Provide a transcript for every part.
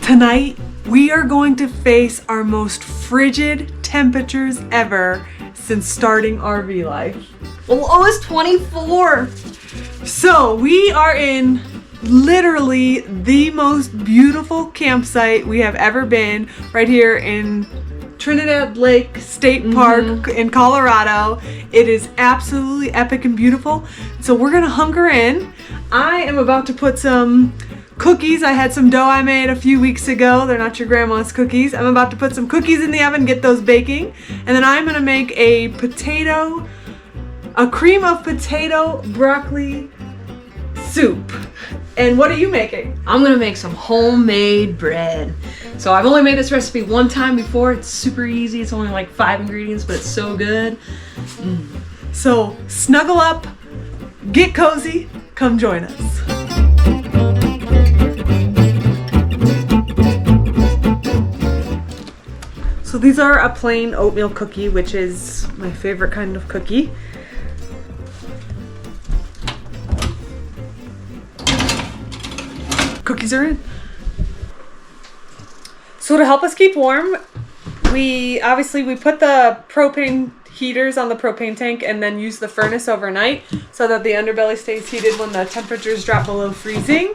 Tonight, we are going to face our most frigid temperatures ever since starting RV life. Well, I was 24. So we are in literally the most beautiful campsite we have ever been, right here in Trinidad Lake State Park in Colorado. It is absolutely epic and beautiful. So we're gonna hunker in. I am about to put some cookies. I had some dough I made a few weeks ago. They're not your grandma's cookies. I'm about to put some cookies in the oven, get those baking. And then I'm gonna make a cream of potato broccoli soup. And what are you making? I'm gonna make some homemade bread. So I've only made this recipe one time before. It's super easy. It's only like 5 ingredients, but it's so good. So snuggle up, get cozy, come join us. So these are a plain oatmeal cookie, which is my favorite kind of cookie. Cookies are in. So to help us keep warm, we put the propane heaters on the propane tank and then use the furnace overnight so that the underbelly stays heated when the temperatures drop below freezing.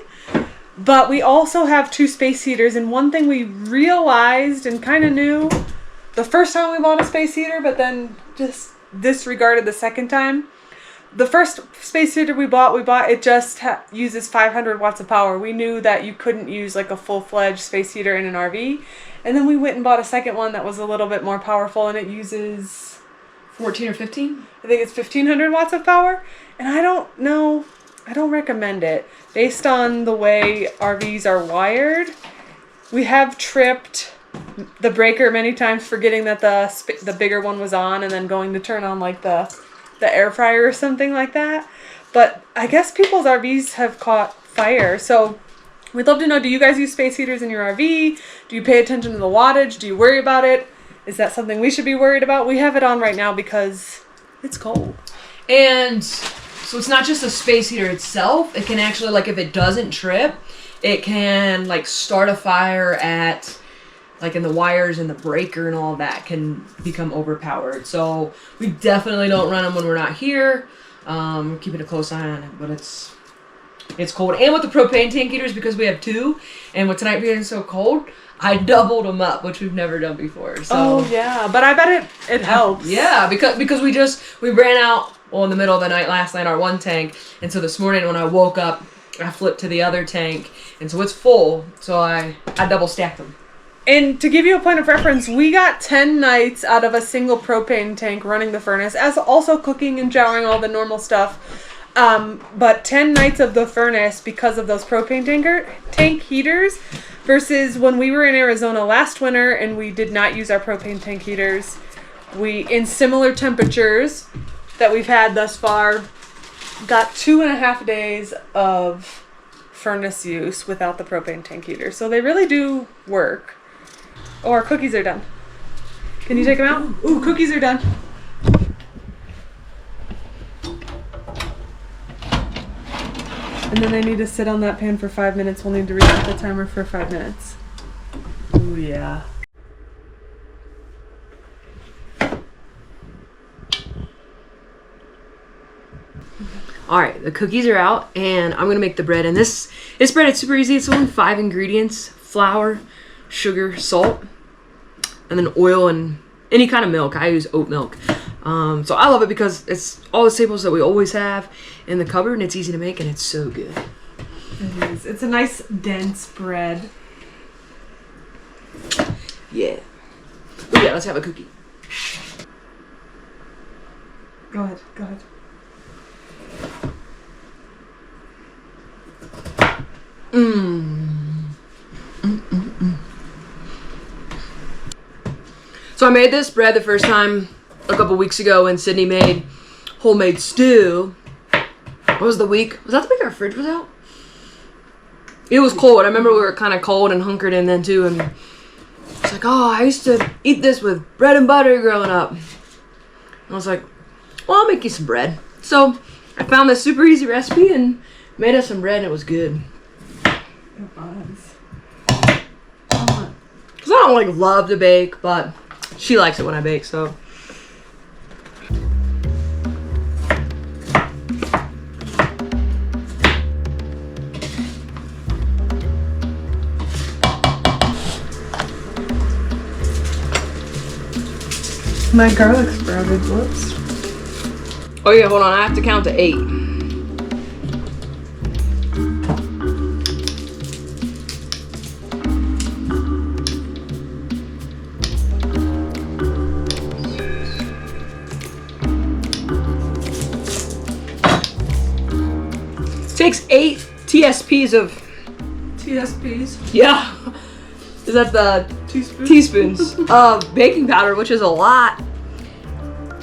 But we also have 2 space heaters, and one thing we realized and kind of knew the first time we bought a space heater, but then just disregarded the second time. The first space heater we bought it just uses 500 watts of power. We knew that you couldn't use like a full-fledged space heater in an RV. And then we went and bought a second one that was a little bit more powerful, and it uses 14 or 15? I think it's 1500 watts of power. And I don't know, I don't recommend it. Based on the way RVs are wired, we have tripped the breaker many times, forgetting that the bigger one was on and then going to turn on like the air fryer or something like that. But I guess people's RVs have caught fire. So we'd love to know, do you guys use space heaters in your RV? Do you pay attention to the wattage? Do you worry about it? Is that something we should be worried about? We have it on right now because it's cold. And so it's not just a space heater itself. It can actually, like, if it doesn't trip, it can like start a fire at like in the wires and the breaker and all of that can become overpowered. So we definitely don't run them when we're not here. We're keeping a close eye on it, but it's cold. And with the propane tank heaters, because we have 2, and with tonight being so cold, I doubled them up, which we've never done before. So. Oh yeah, but I bet it helps. Yeah, because we ran out in the middle of the night last night, our one tank, and so this morning when I woke up, I flipped to the other tank, and so it's full. So I double stacked them. And to give you a point of reference, we got 10 nights out of a single propane tank running the furnace, as also cooking and showering, all the normal stuff. But 10 nights of the furnace because of those propane tank heaters, versus when we were in Arizona last winter and we did not use our propane tank heaters. We, in similar temperatures that we've had thus far, got 2.5 days of furnace use without the propane tank heater. So they really do work. Oh, our cookies are done. Can you take them out? Ooh, cookies are done. And then they need to sit on that pan for 5 minutes. We'll need to reset the timer for 5 minutes. Ooh, yeah. All right, the cookies are out, and I'm gonna make the bread. And this bread, it's super easy. It's only 5 ingredients: flour, sugar, salt, and then oil and any kind of milk. I use oat milk. So I love it because it's all the staples that we always have in the cupboard, and it's easy to make, and it's so good. It is. It's a nice, dense bread. Yeah. Oh yeah, let's have a cookie. Go ahead. So I made this bread the first time a couple weeks ago when Sydney made homemade stew. What was the week? Was that the week our fridge was out? It was cold. I remember we were kind of cold and hunkered in then too, and it's like, oh, I used to eat this with bread and butter growing up. And I was like, well, I'll make you some bread. So I found this super easy recipe and made us some bread, and it was good. It was. don't like love to bake, but she likes it when I bake, so. My garlic sprouted. Whoops. Oh yeah, hold on. I have to count to 8. Takes 8 TSPs of TSPs. yeah. Is that the teaspoons of baking powder, which is a lot.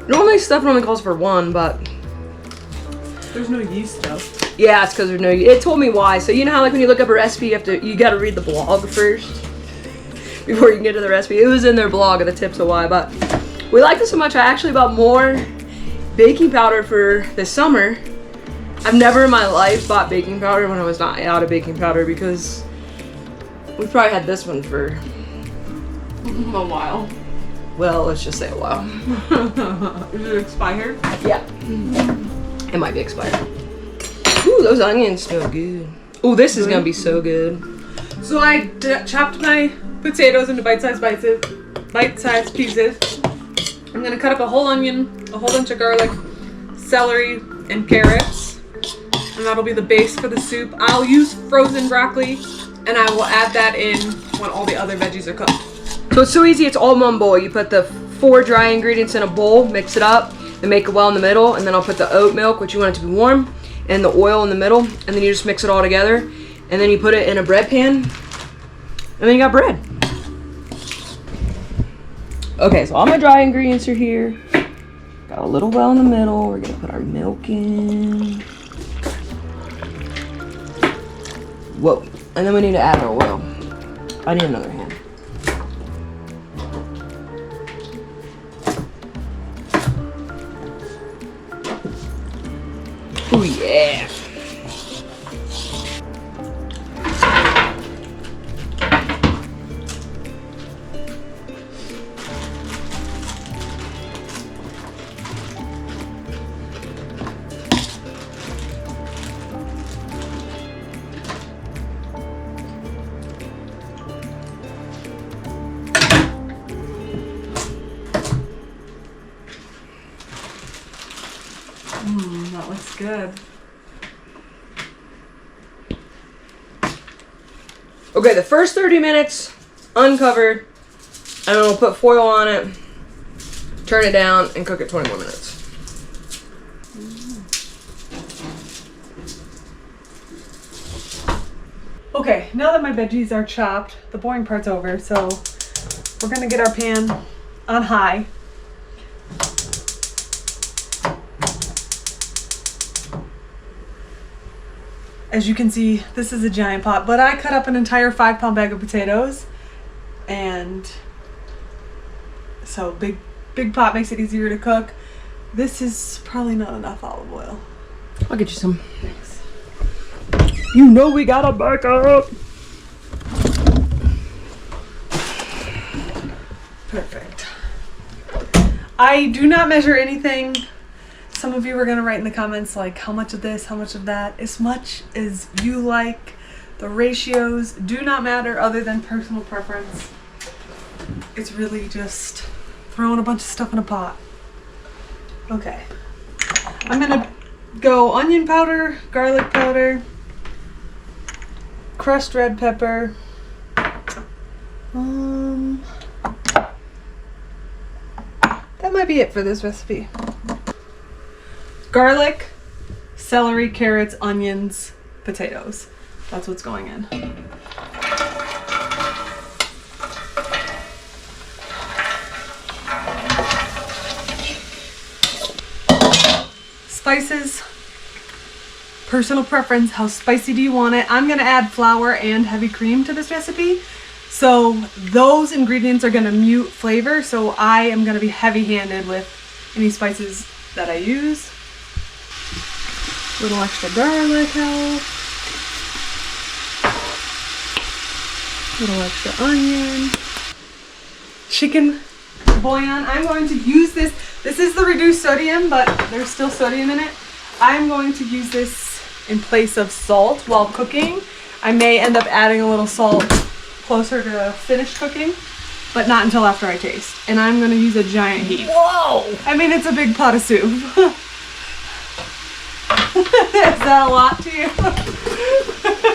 Normally stuff only calls for 1, but there's no yeast though. Yeah, it's because there's no. It told me why. So you know how like when you look up a recipe, you gotta read the blog first before you can get to the recipe. It was in their blog of the tips of why, but we liked it so much. I actually bought more baking powder for this summer. I've never in my life bought baking powder when I was not out of baking powder because we probably had this one for a while. Well, let's just say a while. Is it expired? Yeah. It might be expired. Ooh, those onions smell good. Ooh, this is gonna be so good. So I chopped my potatoes into bite-sized pieces. I'm gonna cut up a whole onion, a whole bunch of garlic, celery, and carrots. And that'll be the base for the soup. I'll use frozen broccoli, and I will add that in when all the other veggies are cooked. So it's so easy, it's all in one bowl. You put the 4 dry ingredients in a bowl, mix it up, and make it well in the middle. And then I'll put the oat milk, which you want it to be warm, and the oil in the middle. And then you just mix it all together. And then you put it in a bread pan. And then you got bread. Okay, so all my dry ingredients are here. Got a little well in the middle. We're gonna put our milk in. Whoa. And then we need to add our oil. I need another hand. Oh yeah. That looks good. Okay, the first 30 minutes, uncovered, and then we'll put foil on it, turn it down, and cook it 20 more minutes. Okay, now that my veggies are chopped, the boring part's over, so we're gonna get our pan on high. As you can see, this is a giant pot, but I cut up an entire 5-pound bag of potatoes, and so big pot makes it easier to cook. This is probably not enough olive oil. I'll get you some. Thanks. You know we gotta back up. Perfect. I do not measure anything. Some of you are going to write in the comments like how much of this, how much of that. As much as you like. The ratios do not matter other than personal preference. It's really just throwing a bunch of stuff in a pot. Okay. I'm going to go onion powder, garlic powder, crushed red pepper. That might be it for this recipe. Garlic, celery, carrots, onions, potatoes. That's what's going in. Spices, personal preference, how spicy do you want it? I'm gonna add flour and heavy cream to this recipe. So those ingredients are gonna mute flavor, so I am gonna be heavy-handed with any spices that I use. Little extra garlic help. Little extra onion. chicken bouillon. I'm going to use this. This is the reduced sodium, but there's still sodium in it. I'm going to use this in place of salt while cooking. I may end up adding a little salt closer to finished cooking, but not until after I taste. And I'm going to use a giant heap. Whoa! I mean, it's a big pot of soup. Is that a lot to you?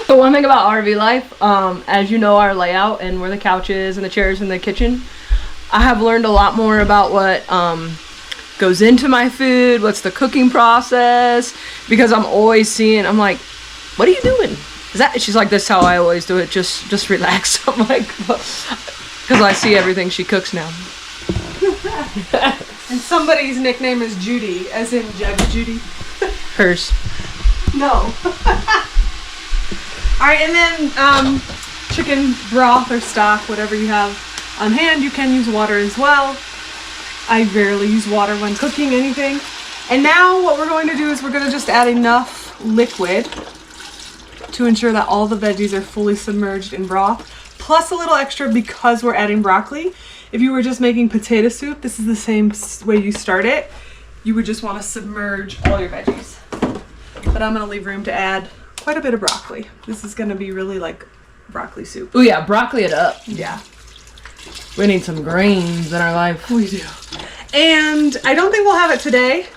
The one thing about RV life, as you know, our layout and where the couch is and the chairs in the kitchen, I have learned a lot more about what goes into my food, what's the cooking process, because I'm always seeing, I'm like, what are you doing? Is that, she's like, this is how I always do it, just relax. I'm like, because I see everything she cooks now. And somebody's nickname is Judy, as in Judge Judy. Hers. No. Alright, and then chicken broth or stock, whatever you have on hand. You can use water as well. I rarely use water when cooking anything. And now what we're going to do is we're going to just add enough liquid to ensure that all the veggies are fully submerged in broth, plus a little extra because we're adding broccoli. If you were just making potato soup, this is the same way you start it. You would just want to submerge all your veggies. But I'm going to leave room to add quite a bit of broccoli. This is going to be really like broccoli soup. Oh yeah, broccoli it up. Yeah. We need some greens in our life. We do. And I don't think we'll have it today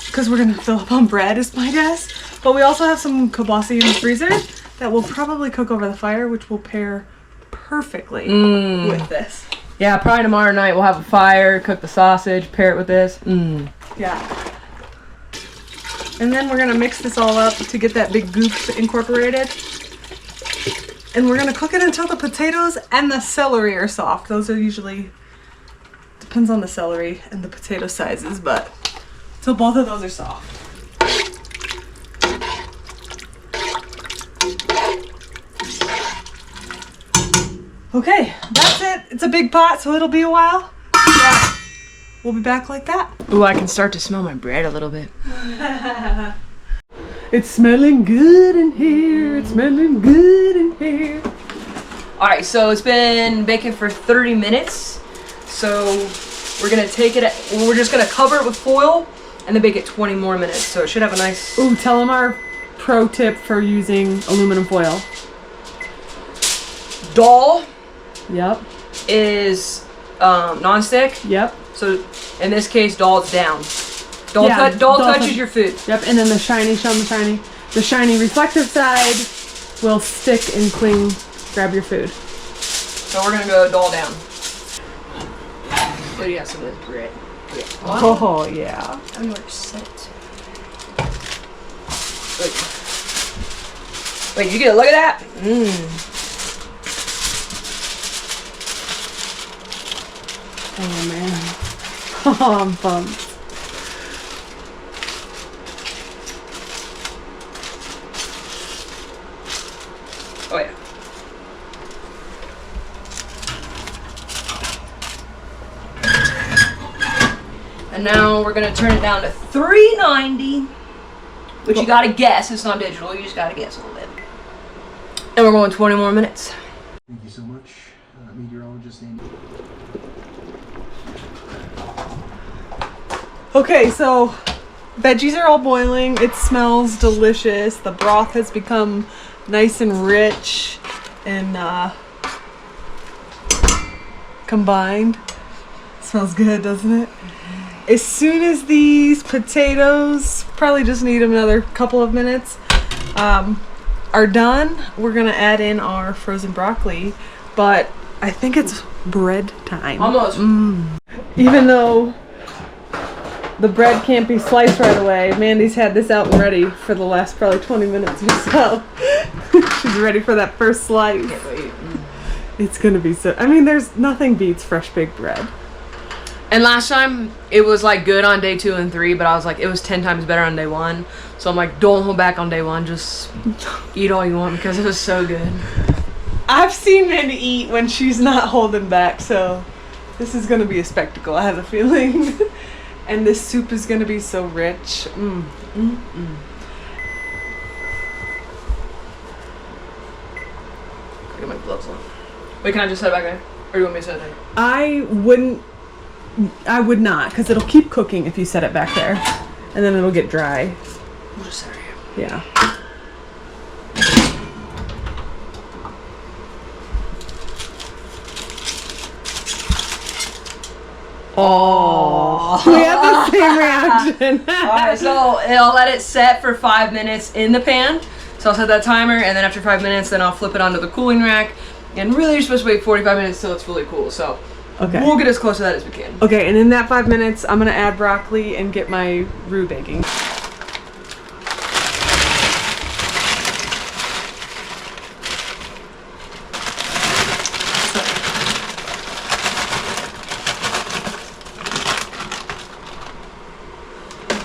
because we're going to fill up on bread is my guess. But we also have some kielbasa in the freezer that will probably cook over the fire, which will pair perfectly with this. Yeah, probably tomorrow night we'll have a fire, cook the sausage, pair it with this. Yeah. And then we're going to mix this all up to get that big goop incorporated. And we're going to cook it until the potatoes and the celery are soft. Those are usually, depends on the celery and the potato sizes, but until both of those are soft. Okay, that's it. It's a big pot, so it'll be a while. Yeah. We'll be back like that. Ooh, I can start to smell my bread a little bit. It's smelling good in here. It's smelling good in here. Alright, so it's been baking for 30 minutes. So we're gonna take it, we're just gonna cover it with foil and then bake it 20 more minutes. So it should have a nice... Ooh, tell them our pro tip for using aluminum foil. Dal Yep. is non-stick. Yep. So in this case, Dal's down. Dal Yeah, touches your food. Yep, and then the shiny, show them the shiny. The shiny reflective side will stick and cling, grab your food. So we're gonna go Dal down. Oh, you got some of this bread. Yeah. Oh, yeah. You are set. Wait, you get a look at that? Oh, man. Oh, I'm pumped. Oh, yeah. And now we're gonna turn it down to 390, which you gotta guess. It's not digital. You just gotta guess a little bit. And we're going 20 more minutes. Thank you so much, meteorologist Andy. Okay, so veggies are all boiling. It smells delicious. The broth has become nice and rich and combined. Smells good, doesn't it? As soon as these potatoes, probably just need another couple of minutes, are done, we're gonna add in our frozen broccoli, but I think it's bread time. Almost. Even though the bread can't be sliced right away, Mandy's had this out and ready for the last probably 20 minutes or so. She's ready for that first slice. Can't wait. It's gonna be so, I mean, there's nothing beats fresh baked bread. And last time, it was like good on day 2 and 3, but I was like, it was 10 times better on day 1. So I'm like, don't hold back on day 1. Just eat all you want because it was so good. I've seen Mandy eat when she's not holding back, so this is gonna be a spectacle, I have a feeling. And this soup is gonna be so rich. Look at my gloves on. Wait, can I just set it back there? Or you want me to set it? I would not, because it'll keep cooking if you set it back there. And then it'll get dry. We'll just set it here. Yeah. Oh, we had the same reaction. Alright, so I'll let it set for 5 minutes in the pan. So I'll set that timer, and then after 5 minutes, then I'll flip it onto the cooling rack. And really, you're supposed to wait 45 minutes till it's really cool. So okay, we'll get as close to that as we can. Okay, and in that 5 minutes, I'm gonna add broccoli and get my roux baking.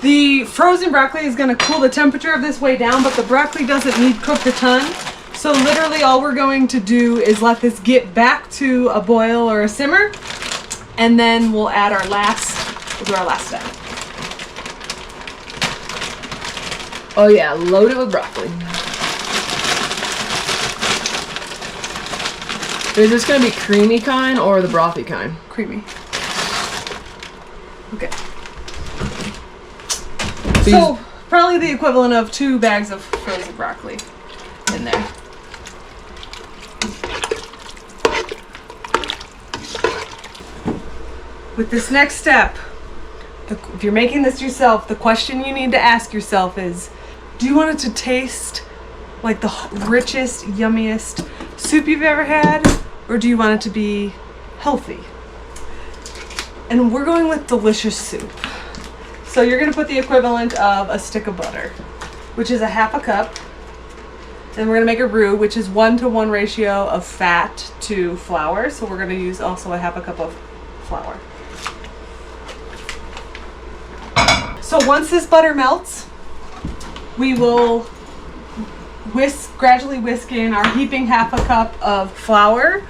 The frozen broccoli is going to cool the temperature of this way down, but the broccoli doesn't need cooked a ton. So literally all we're going to do is let this get back to a boil or a simmer, and then we'll add we'll do our last step. Oh yeah, load it with broccoli. Is this going to be creamy kind or the brothy kind? Creamy. Okay. So probably the equivalent of 2 bags of frozen broccoli in there. With this next step, if you're making this yourself, the question you need to ask yourself is, do you want it to taste like the richest, yummiest soup you've ever had, or do you want it to be healthy? And we're going with delicious soup. So you're going to put the equivalent of a stick of butter, which is a half a cup. Then we're going to make a roux, which is 1-to-1 ratio of fat to flour. So we're going to use also a half a cup of flour. So once this butter melts, we will gradually whisk in our heaping half a cup of flour.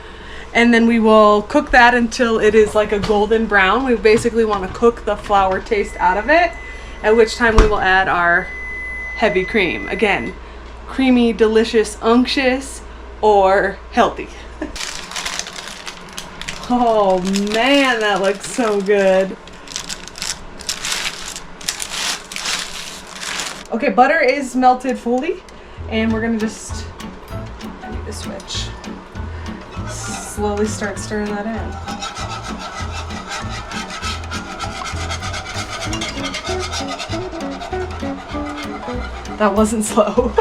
And then we will cook that until it is like a golden brown. We basically want to cook the flour taste out of it, at which time we will add our heavy cream. Again, creamy, delicious, unctuous, or healthy. Oh man, that looks so good. Okay, butter is melted fully, and we're gonna just, I need to switch. Slowly start stirring that in. That wasn't slow.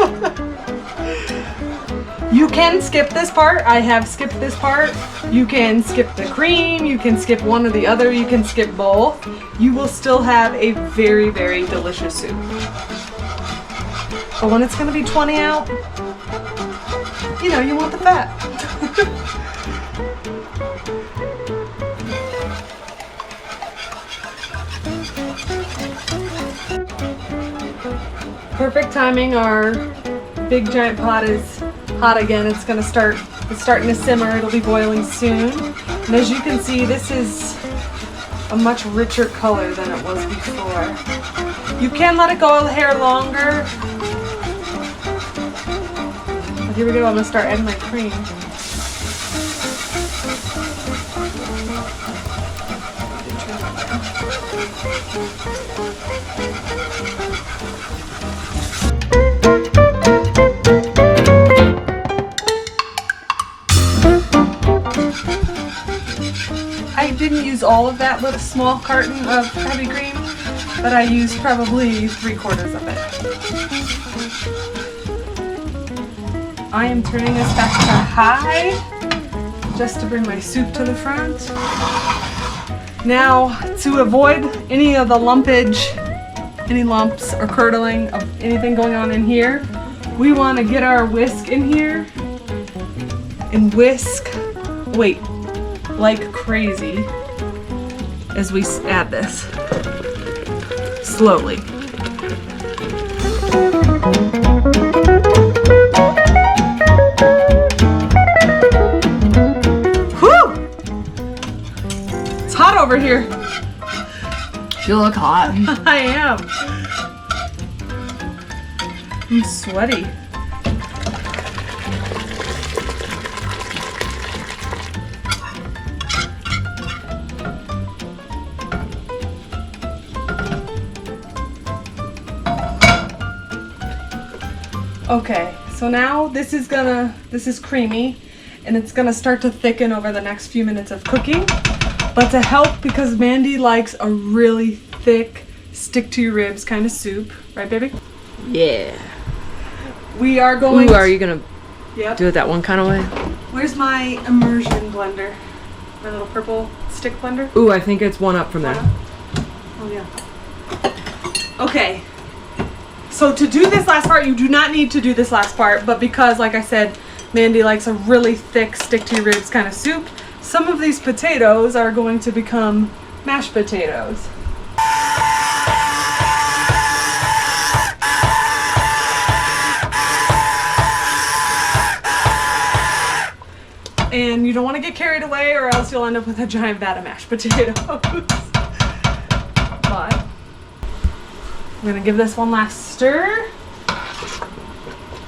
You can skip this part. I have skipped this part. You can skip the cream. You can skip one or the other. You can skip both. You will still have a very, very delicious soup. But when it's going to be 20 out, you know, you want the fat. Perfect timing. Our big giant pot is hot again. It's starting to simmer. It'll be boiling soon. And as you can see, this is a much richer color than it was before. You can let it go a hair longer. But here we go. I'm gonna start adding my cream. I didn't use all of that little small carton of heavy cream, but I used probably 3/4 of it. I am turning this back to high just to bring my soup to the front. Now, to avoid any of the lumpage, any lumps or curdling of anything going on in here, we want to get our whisk in here and whisk, like crazy as we add this slowly. Whew! It's hot over here. You look hot. I am. I'm sweaty. Okay, so now this is creamy, and it's gonna start to thicken over the next few minutes of cooking. But to help, because Mandy likes a really thick, stick to your ribs kind of soup, right, baby? Yeah. We are going. Ooh, are you gonna Yep. do it that one kind of way? Where's my Immersion blender? My little purple stick blender? Ooh, I think it's one up from there. Oh yeah. Okay. So to do this last part, you do not need to do this last part, but because, like I said, Mandy likes a really thick, stick to your ribs kind of soup, some of these potatoes are going to become mashed potatoes. And you don't want to get carried away, or else you'll end up with a giant vat of mashed potatoes. But I'm gonna give this one last stir.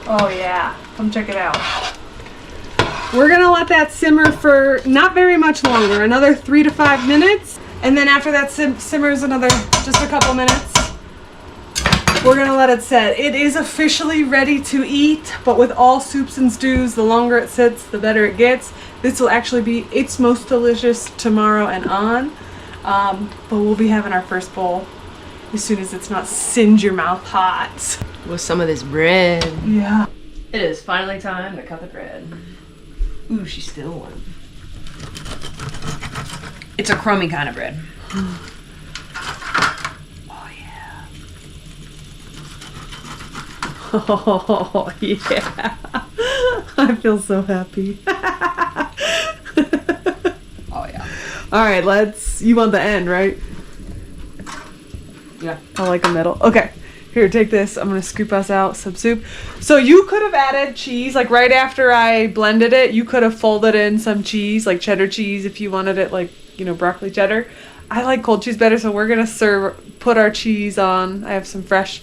Oh yeah, come check it out. We're gonna let that simmer for not very much longer, another 3 to 5 minutes. And then after that simmers another just a couple minutes, we're gonna let it set. It is officially ready to eat, but with all soups and stews, the longer it sits, the better it gets. This will actually be its most delicious tomorrow and on. But we'll be having our first bowl as soon as it's not singe your mouth hot. With some of this bread. Yeah. It is finally time to cut the bread. Ooh, she's still warm. It's a crummy kind of bread. Oh yeah. Oh yeah. I feel so happy. Oh yeah. All right, you want the end, right? Yeah. I like a middle. Okay, here, take this. I'm gonna scoop us out some soup. So you could have added cheese, like right after I blended it, you could have folded in some cheese, like cheddar cheese if you wanted it, like, you know, broccoli cheddar. I like cold cheese better, so we're gonna put our cheese on. I have some fresh,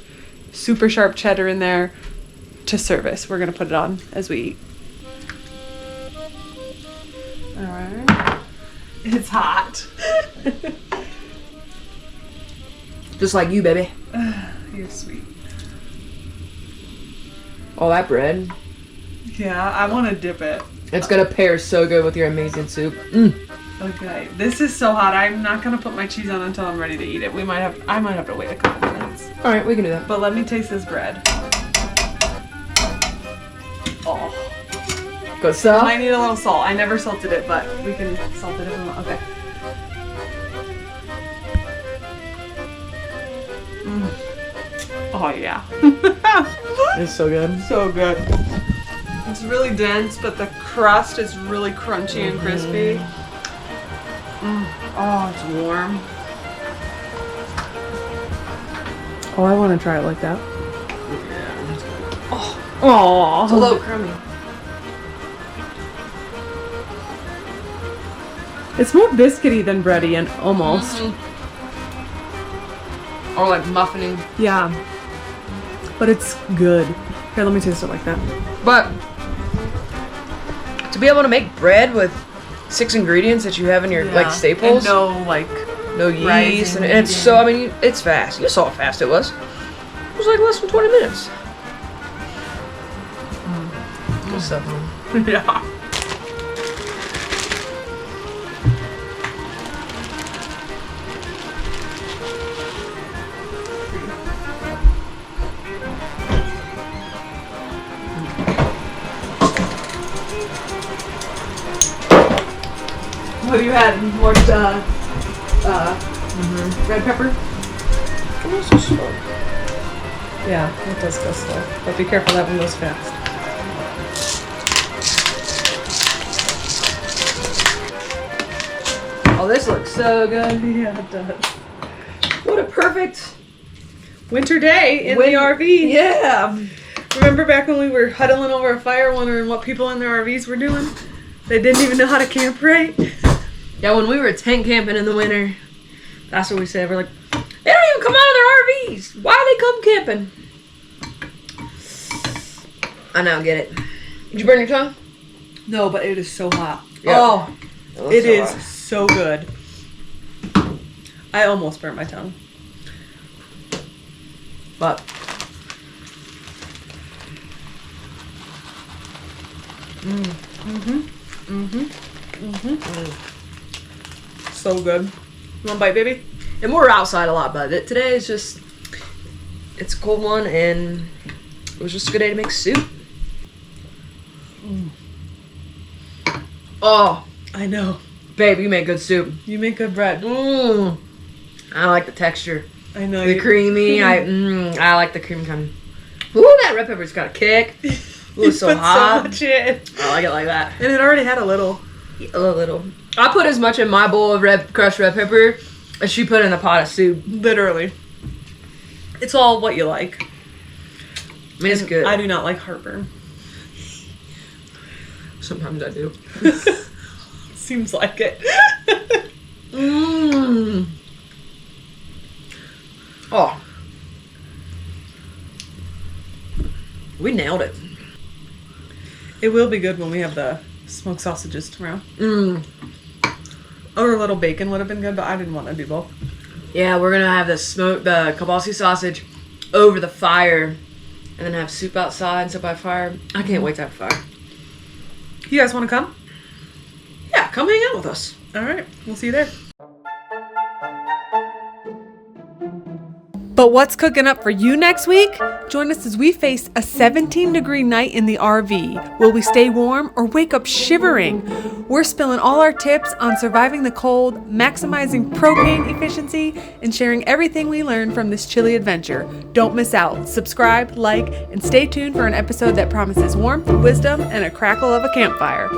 super sharp cheddar in there to service. We're gonna put it on as we eat. All right. It's hot. Just like you, baby. You're sweet. Oh, that bread. Yeah, I want to dip it. It's gonna pair so good with your amazing soup. Okay, this is so hot. I'm not gonna put my cheese on until I'm ready to eat it. I might have to wait a couple minutes. All right, we can do that. But let me taste this bread. Oh, Good stuff. I need a little salt. I never salted it, but we can salt it if we want. Okay. Oh yeah. It's so good. So good. It's really dense, but the crust is really crunchy and crispy. Oh, it's warm. Oh, I want to try it like that. Oh, It's a little crummy. It's more biscuity than bready, and almost. Or like muffining. Yeah. But it's good. Here, let me taste it like that. But to be able to make bread with 6 ingredients that you have in your like staples, And no yeast, and it's so, I mean, it's fast. You saw how fast it was. It was like less than 20 minutes. Good stuff. Yeah. What do you add? More red pepper? Yeah, it does go slow. But be careful, that one goes fast. Oh, this looks so good. Yeah, it does. What a perfect Winter day in the RV. Yeah. Remember back when we were huddling over a fire wondering what people in their RVs were doing? They didn't even know how to camp right. Yeah, when we were tent camping in the winter, that's what we said. We're like, they don't even come out of their RVs. Why they come camping? I now get it. Did you burn your tongue? No, but it is so hot. Yep. Oh, it is hot. so good. I almost burnt my tongue. But So good. You want a bite, baby? And we're outside a lot, but today is just, it's a cold one, and it was just a good day to make soup. Oh, I know. babe, you make good soup. You make good bread. I like the texture. I know. The creamy. I like the cream kind. Ooh, that red pepper's got a kick. Ooh, it's so put hot. so much in. I like it like that. And it already had a little. A little. I put as much in my bowl of crushed red pepper as she put in a pot of soup. Literally. It's all what you like. I mean, it's good. I do not like heartburn. Sometimes I do. Seems like it. Oh. We nailed it. It will be good when we have the smoked sausages tomorrow. Or a little bacon would have been good, but I didn't want to do both. Yeah, we're gonna have the kielbasa sausage over the fire, and then have soup outside and sit by fire. I can't wait to have fire. You guys want to come? Yeah, come hang out with us. All right. We'll see you there. But what's cooking up for you next week? Join us as we face a 17-degree night in the RV. Will we stay warm or wake up shivering? We're spilling all our tips on surviving the cold, maximizing propane efficiency, and sharing everything we learned from this chilly adventure. Don't miss out. Subscribe, like, and stay tuned for an episode that promises warmth, wisdom, and a crackle of a campfire.